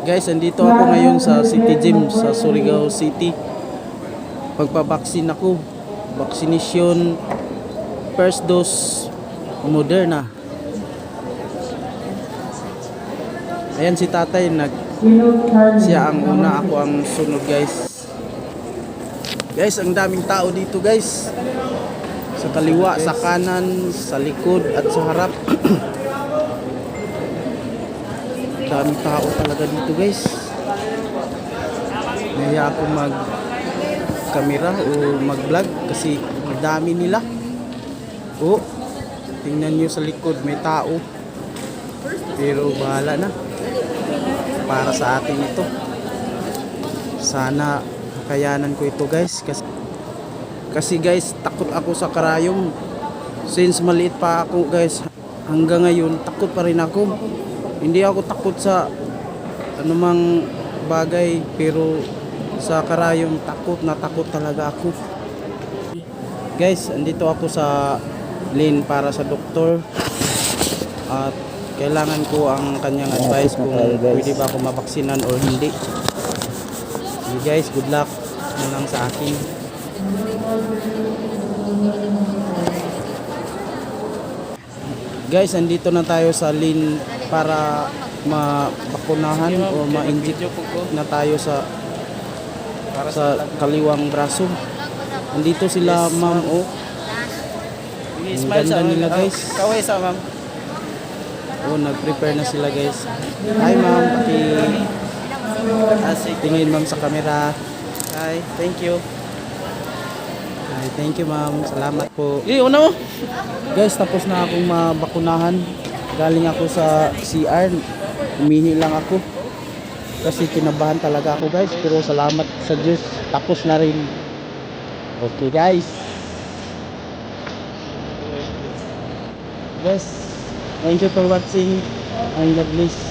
Guys, andito ako ngayon sa City Gym sa Surigao City. Pagpabaksin ako. Vaccination first dose Moderna. Ayan si tatay siya ang una, ako ang sunod guys. Guys, ang daming tao dito guys. Sa kaliwa, sa kanan, sa likod at sa harap. Daming tao talaga dito guys. Naya ako mag camera o mag vlog kasi madami nila. Oh, tingnan nyo sa likod, may tao. Pero bahala na, para sa atin ito. Sana kakayanan ko ito guys, kasi guys, takot ako sa karayom. Since maliit pa ako guys, hanggang ngayon takot pa rin ako. Hindi ako takot sa anumang bagay, pero sa karayom takot na takot talaga ako. Guys, andito ako sa lane para sa doktor at kailangan ko ang kanyang advice kung pwede ba ako mabaksinan or hindi. Okay guys, good luck na lang sa akin. Guys, andito na tayo sa lane para mabakunahan o ma-inject na tayo sa kaliwang braso. Andito sila ma'am o. Ang ganda nila guys. Kaway sa ma'am. Oh, nag-prepare na sila guys. Hi ma'am, tingin ma'am sa camera. Hi, thank you. Hi, thank you ma'am. Salamat po. Una mo. Guys, tapos na akong mabakunahan. Galing ako sa CR. Umihi lang ako kasi kinabahan talaga ako guys, pero salamat sa Diyos, tapos na rin. Okay guys. Guys, thank you for watching and God bless.